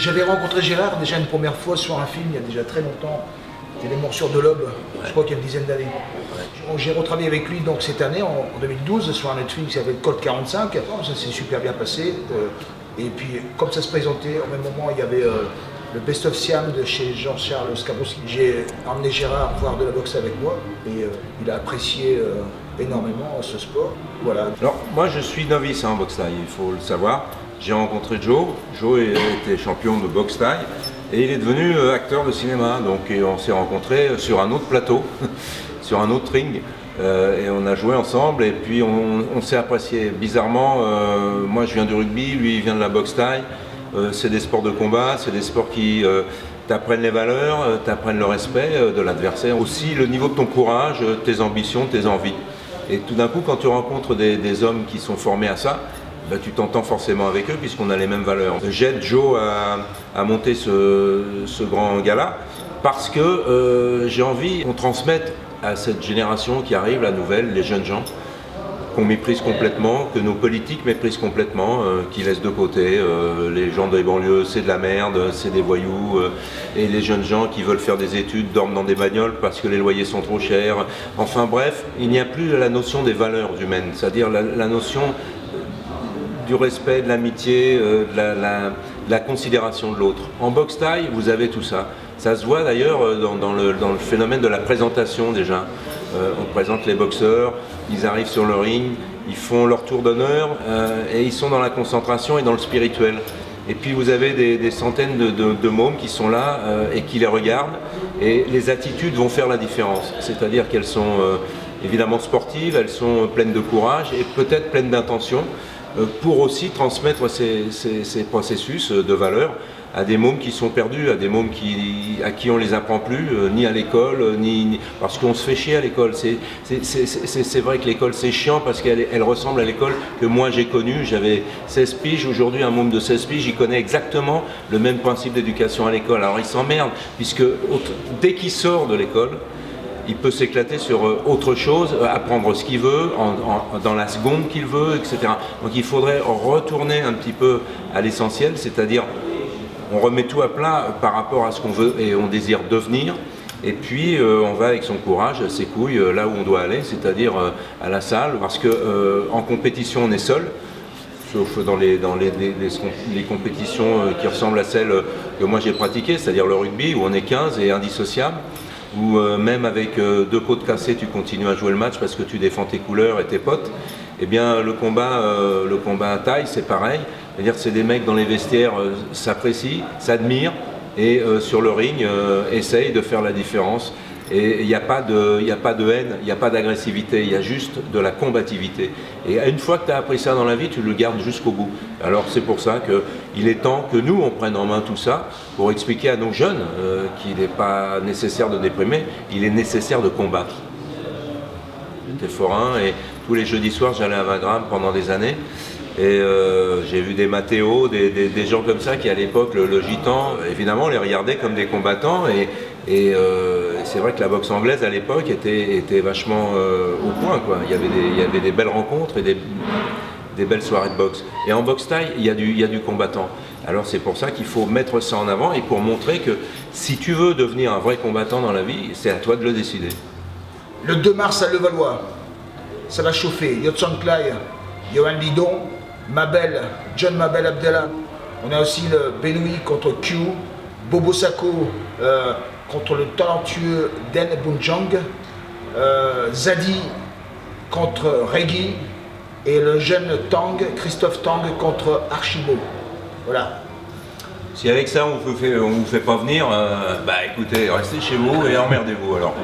J'avais rencontré Gérard déjà une première fois sur un film il y a déjà très longtemps. C'était Les Morsures de l'Aube, je crois qu'il y a une dizaine d'années. J'ai retravaillé avec lui donc cette année, en 2012, sur un Netflix qui s'appelle Code 45. Ça s'est super bien passé. Et puis, comme ça se présentait, au même moment, il y avait le Best of Siam de chez Jean-Charles Skabrowski. J'ai emmené Gérard voir de la boxe avec moi et il a apprécié énormément ce sport. Voilà. Alors, moi, je suis novice en boxe thaï, il faut le savoir. J'ai rencontré Joe. Joe était champion de boxe thaï. Et il est devenu acteur de cinéma, donc on s'est rencontrés sur un autre plateau, sur un autre ring, et on a joué ensemble, et puis on s'est apprécié. Bizarrement, moi je viens du rugby, lui il vient de la boxe thaï, c'est des sports de combat, c'est des sports qui t'apprennent les valeurs, t'apprennent le respect de l'adversaire, aussi le niveau de ton courage, tes ambitions, tes envies. Et tout d'un coup, quand tu rencontres des hommes qui sont formés à ça, ben, tu t'entends forcément avec eux puisqu'on a les mêmes valeurs. J'aide Joe à monter ce grand gala parce que j'ai envie qu'on transmette à cette génération qui arrive, la nouvelle, les jeunes gens, qu'on méprise complètement, que nos politiques méprisent complètement, qui laissent de côté les gens des banlieues, c'est de la merde, c'est des voyous, et les jeunes gens qui veulent faire des études dorment dans des bagnoles parce que les loyers sont trop chers. Enfin bref, il n'y a plus la notion des valeurs humaines, c'est-à-dire la notion du respect, de l'amitié, de la considération de l'autre. En boxe thaï, vous avez tout ça. Ça se voit d'ailleurs dans le phénomène de la présentation déjà. On présente les boxeurs, ils arrivent sur le ring, ils font leur tour d'honneur et ils sont dans la concentration et dans le spirituel. Et puis vous avez des centaines de mômes qui sont là et qui les regardent et les attitudes vont faire la différence. C'est-à-dire qu'elles sont évidemment sportives, elles sont pleines de courage et peut-être pleines d'intention, pour aussi transmettre ces processus de valeurs à des mômes qui sont perdus, à des mômes à qui on ne les apprend plus, ni à l'école, parce qu'on se fait chier à l'école. C'est vrai que l'école c'est chiant parce qu'elle ressemble à l'école que moi j'ai connue. J'avais 16 piges, aujourd'hui un môme de 16 piges, il connaît exactement le même principe d'éducation à l'école. Alors il s'emmerde, puisque dès qu'il sort de l'école, il peut s'éclater sur autre chose, apprendre ce qu'il veut, dans la seconde qu'il veut, etc. Donc il faudrait retourner un petit peu à l'essentiel, c'est-à-dire on remet tout à plat par rapport à ce qu'on veut et on désire devenir, et puis on va avec son courage, ses couilles, là où on doit aller, c'est-à-dire à la salle, parce qu'en compétition on est seul, sauf dans les compétitions qui ressemblent à celles que moi j'ai pratiquées, c'est-à-dire le rugby, où on est 15 et indissociable, où même avec 2 côtes cassées tu continues à jouer le match parce que tu défends tes couleurs et tes potes. Eh bien le combat à taille c'est pareil, c'est-à-dire c'est des mecs dans les vestiaires s'apprécient, s'admirent et sur le ring essayent de faire la différence. Et il n'y a pas de haine, il n'y a pas d'agressivité, il y a juste de la combativité. Et une fois que tu as appris ça dans la vie, tu le gardes jusqu'au bout. Alors c'est pour ça qu'il est temps que nous, on prenne en main tout ça pour expliquer à nos jeunes qu'il n'est pas nécessaire de déprimer, il est nécessaire de combattre. J'étais forain et tous les jeudis soirs, j'allais à 20 grammes pendant des années. Et j'ai vu des Mathéo, des gens comme ça qui à l'époque, le gitan, évidemment on les regardait comme des combattants et c'est vrai que la boxe anglaise à l'époque était vachement au point, quoi. Il y avait des belles rencontres et des belles soirées de boxe. Et en boxe thaï, il y a du combattant. Alors c'est pour ça qu'il faut mettre ça en avant et pour montrer que si tu veux devenir un vrai combattant dans la vie, c'est à toi de le décider. Le 2 mars à Levallois, ça va chauffer. Yotson Clay, Johan Lidon, John Mabel Abdallah. On a aussi le Benoît contre Q, Bobo Sako contre le talentueux Den Bunjang, Zadi contre Reggie et le jeune Tang, Christophe Tang contre Archibald. Voilà. Si avec ça on vous fait pas venir, bah écoutez, restez chez vous et emmerdez-vous alors.